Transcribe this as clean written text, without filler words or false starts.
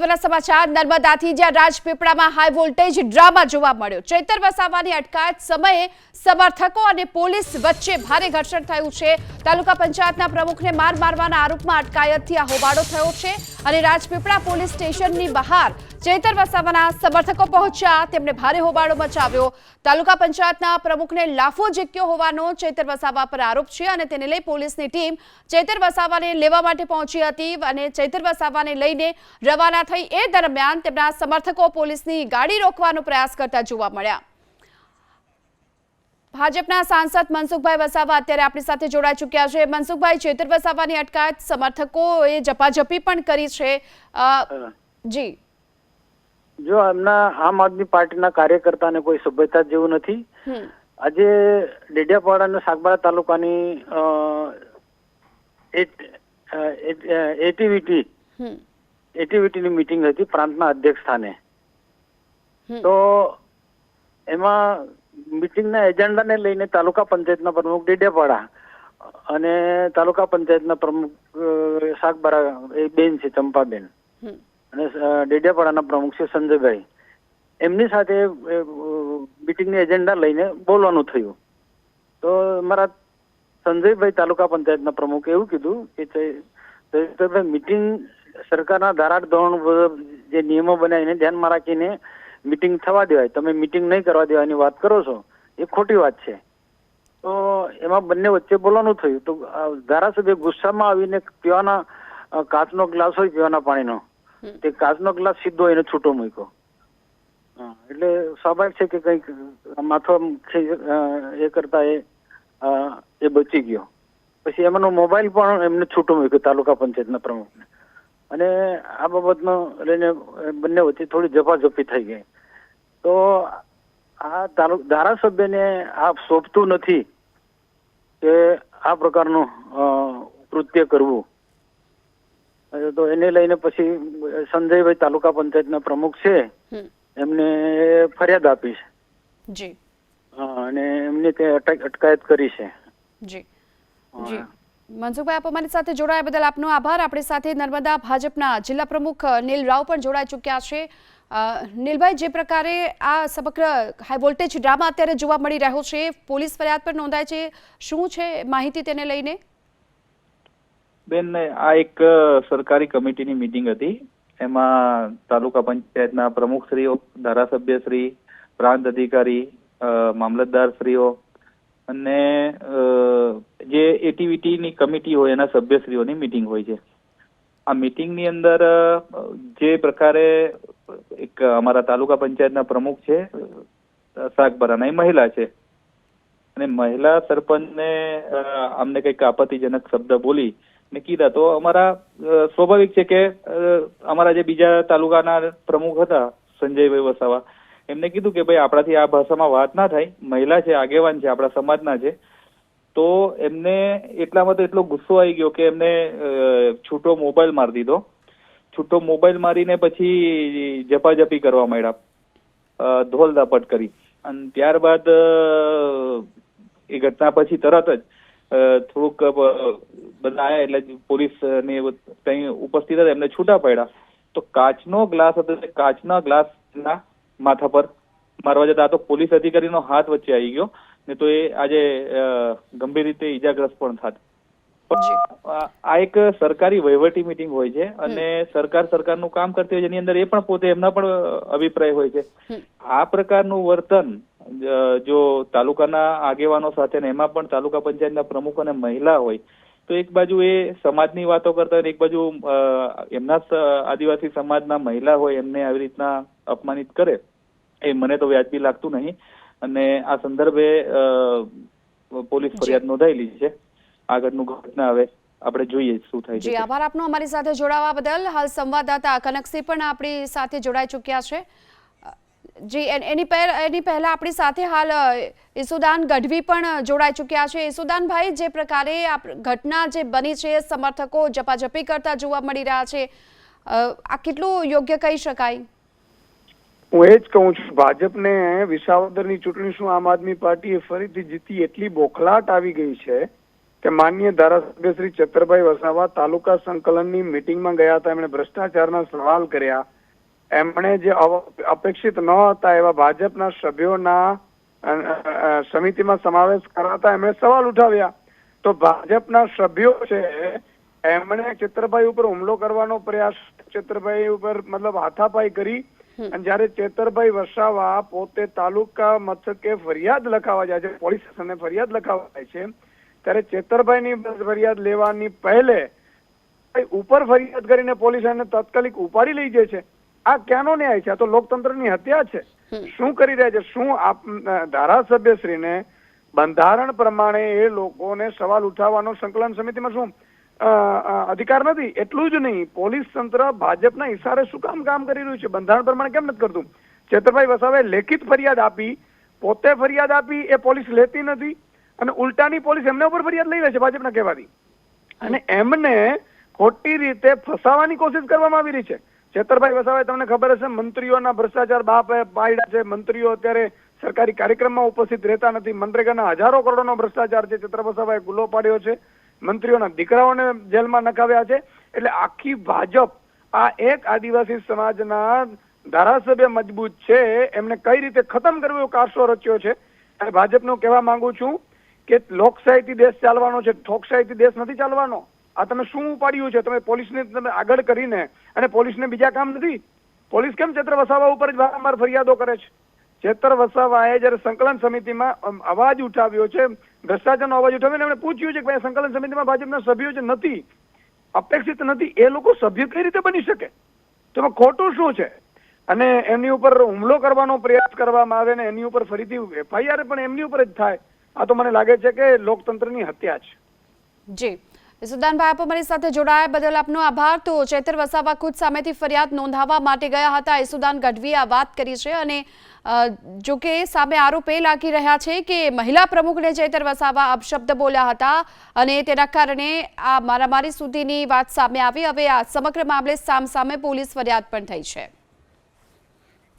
મહત્વના સમાચાર નર્મદાથી, જ્યાં રાજપીપળામાં હાઈ વોલ્ટેજ ડ્રામા જોવા મળ્યો। ચૈતર વસાવાની અટકાયત સમયે સમર્થકો અને પોલીસ વચ્ચે ભારે ઘર્ષણ થયું છે। તાલુકા પંચાયતના પ્રમુખને માર મારવાના આરોપમાં અટકાયતથી આ હોબાળો થયો છે અને રાજપીપળા પોલીસ સ્ટેશનની બહાર ચૈતર વસાવાના સમર્થકો પહોંચ્યા, તેમણે ભારે હોબાળો મચાવ્યો। તાલુકા પંચાયતના પ્રમુખને લાફો ઝીક્યો હોવાનો ચૈતર વસાવા પર આરોપ છે અને તેને લઈ પોલીસની ટીમ ચૈતર વસાવાને લેવા માટે પહોંચી હતી અને ચૈતર વસાવાને લઈને રવાના થઈ। એ દરમિયાન તેમના સમર્થકો પોલીસની ગાડી રોકવાનો પ્રયાસ કરતા જોવા મળ્યા। ભાજપના સાંસદ મનસુખભાઈ વસાવા અત્યારે આપણી સાથે જોડાઈ ચૂક્યા છે। મનસુખભાઈ, ચૈતર વસાવાની અટકાયત સમર્થકોએ ઝપાઝપી પણ કરી છે। જી, જો એમના આમ આદમી પાર્ટીના કાર્યકર્તાને કોઈ સભ્યતા જેવું નથી। આજે ડેડિયાપાડા અને સાગબારા તાલુકાની એટીવીટીની મીટિંગ હતી પ્રાંતના અધ્યક્ષ સ્થાને। તો એમાં મીટિંગના એજન્ડાને લઈને તાલુકા પંચાયતના પ્રમુખ ડેડિયાપાડા અને તાલુકા પંચાયતના પ્રમુખ સાગબારા એ બેન છે ચંપાબેન અને ડેડિયાપાડાના પ્રમુખ છે સંજયભાઈ, એમની સાથે મીટિંગની એજન્ડા લઈને બોલવાનું થયું। તો મારા સંજયભાઈ તાલુકા પંચાયતના પ્રમુખે એવું કીધું કે મીટિંગ સરકારના ધારા ધોરણ જે નિયમો બનાવીને ધ્યાનમાં રાખીને મીટિંગ થવા દેવાય, તમે મીટિંગ નહીં કરવા દેવાની વાત કરો છો એ ખોટી વાત છે। તો એમાં બંને વચ્ચે બોલવાનું થયું। તો ધારાસભ્ય ગુસ્સામાં આવીને પીવાના કાચનો ગ્લાસ હોય પીવાના પાણીનો, તે કાચનો ગ્લાસ સીધો એને છૂટો મૂક્યો। એટલે સ્વાભાવિક છે કે કંઈક માથો એ કરતા એ બચી ગયો। પછી એમાંનો મોબાઈલ પણ એમને છૂટો મૂક્યો તાલુકા પંચાયતના પ્રમુખને, અને આ બાબતનો લઈને બંને વચ્ચે થોડી ઝપાઝપી થઈ ગઈ। તો આ ધારાસભ્યને આ સોંપતું નથી કે આ પ્રકારનું કૃત્ય કરવું। તો એને લઈને પછી સંજયભાઈ તાલુકા પંચાયતના પ્રમુખ છે એમને ફરિયાદ આપી છે જી, અને એમને તે અટકાયત કરી છે। જી જી, મનસુખભાઈ, આપ અમારી સાથે જોડાયા બદલ આપનો આભાર। આપણી સાથે નર્મદા ભાજપના જિલ્લા પ્રમુખ નીલ રાવ પણ જોડાઈ ચૂક્યા છે। નીલભાઈ, જે પ્રકારે આ સમગ્ર હાઈ વોલ્ટેજ ડ્રામા અત્યારે જોવા મળી રહ્યો છે, પોલીસ ફરિયાદ પર નોંધાય છે, શું છે માહિતી તેને લઈને? બેન, આ એક સરકારી કમિટીની મીટિંગ હતી। એમાં તાલુકા પંચાયતના પ્રમુખશ્રીઓ, ધારાસભ્યશ્રી, પ્રાંત અધિકારી, મામલતદારશ્રીઓ અને જે એટીવીટીની કમિટી હોય એના સભ્યશ્રીઓની મીટિંગ હોય છે। આ મીટિંગની અંદર જે પ્રકારે એક અમારા તાલુકા પંચાયતના પ્રમુખ છે સાગબારાના, એ મહિલા છે અને મહિલા સરપંચને અમને કંઈક આપત્તિજનક શબ્દ બોલી ને કીધા। તો અમારા સ્વાભાવિક છે કે અમારા જે બીજા તાલુકાના પ્રમુખ હતા સંજયભાઈ વસાવા, એમને કીધું કે ભાઈ આપણાથી આ ભાષામાં વાત ના થાય, મહિલા છે, આગેવાન છે, આપણા સમાજના છે। તો એમને એટલામાં તો એટલો ગુસ્સો આવી ગયો કે એમને છૂટો મોબાઈલ મારી દીધો। છૂટો મોબાઈલ મારીને પછી ઝપાઝપી કરવા માંડ્યા, ધોલ ધાપટ કરી। અને ત્યારબાદ એ ઘટના પછી તરત જ થોડુંક બધા આવ્યા એટલે પોલીસ ને કઈ ઉપસ્થિત હતા, એમને છૂટા પડ્યા। તો કાચનો ગ્લાસ હતો, કાચના ગ્લાસના માથા પર મારવા જતા તો પોલીસ અધિકારીનો હાથ વચ્ચે આવી ગયો ને તો એ આજે ગંભીર રીતે ઈજાગ્રસ્ત પણ થાત। આ એક સરકારી વહીવટી મીટિંગ હોય છે અને સરકારનું કામ કરતી હોય, જેની અંદર એ પણ પોતે એમના પણ અભિપ્રાય હોય છે। આ પ્રકારનું વર્તન જો તાલુકાના આગેવાનો સાથે ને એમાં પણ તાલુકા પંચાયતના પ્રમુખ અને મહિલા હોય તો એક બાજુ એ સમાજની વાતો કરતા હોય, એક બાજુ એમના આદિવાસી સમાજના મહિલા હોય એમને આવી રીતના અપમાનિત કરે, એ મને તો વ્યાજબી લાગતું નહીં અને આ સંદર્ભે પોલીસ ફરિયાદ નોંધાયેલી છે। આગળનું ઘટના હવે આપણે જોઈએ શું થાય છે। જી, આભાર આપનો અમારી સાથે જોડાવા બદલ। હાલ સંવાદદાતા કનકસિંહ પણ આપણી સાથે જોડાઈ ચૂક્યા છે। જી, એની પહેલા આપણી સાથે હાલ ઈસુદાન ગઢવી પણ જોડાઈ ચૂક્યા છે। ઈસુદાનભાઈ, જે પ્રકારે ઘટના જે બની છે, સમર્થકો ઝપાઝપી કરતા જોવા મળી રહ્યા છે, આ કેટલું યોગ્ય કહી શકાય? હું એ જ કહું છું, ભાજપને વિસાવદરની ચૂંટણી શું આમ આદમી પાર્ટીએ ફરીથી જીતી એટલી બોખલાટ આવી ગઈ છે કે માનનીય ધારાસભ્ય શ્રી ચૈતરભાઈ વસાવા તાલુકા સંકલનની મીટિંગમાં ગયા હતા, એમણે ભ્રષ્ટાચારના સવાલ કર્યા, એમણે જે અપેક્ષિત ન હતા એવા ભાજપના સભ્યોના સમિતિમાં સમાવેશ કરાતા એમણે સવાલ ઉઠાવ્યા. તો ભાજપના સભ્યો છે એમણે ચેતરભાઈ ઉપર હુમલો કરવાનો પ્રયાસ, ચેતરભાઈ ઉપર મતલબ હાથાપાઈ કરી. અને જયારે ચેતરભાઈ વસાવા પોતે તાલુકા મથકે ફરિયાદ લખાવા જાય છે, પોલીસ સ્ટેશને ફરિયાદ લખાવા જાય છે, ત્યારે ચેતરભાઈની ફરિયાદ લેવાની પહેલે ઉપર ફરિયાદ કરીને પોલીસ એને તાત્કાલિક ઉપાડી લઈ જાય છે. આ ક્યાંનો ન્યાય છે? આ તો લોકતંત્રની હત્યા છે. શું કરી રહ્યા છે? શું ધારાસભ્યશ્રીને બંધારણ પ્રમાણે એ લોકોને સવાલ ઉઠાવવાનો સંકલન સમિતિમાં શું અધિકાર નથી? એટલું જ નહીં, પોલીસ તંત્ર ભાજપના ઇશારે શું કામ કરી રહ્યું છે? બંધારણ પ્રમાણે કેમ નથી કરતું? ચેતરભાઈ વસાવાએ લેખિત ફરિયાદ આપી, પોતે ફરિયાદ આપી, એ પોલીસ લેતી નથી અને ઉલટાની પોલીસ એમના ઉપર ફરિયાદ લઈ લે છે ભાજપના કહેવાથી. અને એમને ખોટી રીતે ફસાવાની કોશિશ કરવામાં આવી રહી છે. ચેતરભાઈ વસાવાએ, તમને ખબર હશે, મંત્રીઓના ભ્રષ્ટાચાર પાડ્યા છે. મંત્રીઓ અત્યારે સરકારી કાર્યક્રમમાં ઉપસ્થિત રહેતા નથી. મનરેગાના હજારો કરોડોનો ભ્રષ્ટાચાર છે. ચેતરભાઈ વસાવાએ ગુલો પાડ્યો છે. મંત્રીઓના દીકરાઓને જેલમાં નખાવ્યા છે. એટલે આખી ભાજપ આ એક આદિવાસી સમાજના ધારાસભ્ય મજબૂત છે એમને કઈ રીતે ખતમ કરવો એવો કારસો રચ્યો છે. અને ભાજપનું કહેવા માંગુ છું કે લોકશાહીથી દેશ ચાલવાનો છે, ઠોકશાહીથી દેશ નથી ચાલવાનો. આ તમે શું ઉપાડ્યું છે? તમે પોલીસને તમે આગળ કરીને, અને પોલીસને બીજા કામ નથી. પોલીસ કેમ ચેતર વસાવા ઉપર જ વારંવાર ફરિયાદો કરે છે? ચેતર વસાવાએ જયારે સંકલન સમિતિમાં અવાજ ઉઠાવ્યો છે, ભ્રષ્ટાચારનો અવાજ ઉઠાવ્યો, એમણે પૂછ્યું છે કે ભાઈ સંકલન સમિતિમાં ભાજપના સભ્યો જે નથી, અપેક્ષિત નથી, એ લોકો સભ્ય કઈ રીતે બની શકે? તો ખોટું શું છે? અને એમની ઉપર હુમલો કરવાનો પ્રયાસ કરવામાં આવે ને એની ઉપર ફરીથી FIR પણ એમની ઉપર જ થાય. આ તો મને લાગે છે કે લોકતંત્રની હત્યા છે. જી ઈસુદાનભાઈ, આપ અમારી સાથે જોડાયા બદલ આપનો આભાર. તો ચેતર વસાવા ખુદ સામેથી ફરિયાદ નોંધાવવા માટે ગયા હતા. ઈસુદાન ગઢવીએ આ વાત કરી છે. અને જો કે સામે આરોપ એ લાગી રહ્યા છે કે મહિલા પ્રમુખને ચેતર વસાવા અપશબ્દ બોલ્યા હતા અને તેના કારણે આ મારામારી સુધીની વાત સામે આવી. હવે આ સમગ્ર મામલે સામસામે પોલીસ ફરિયાદ પણ થઈ છે.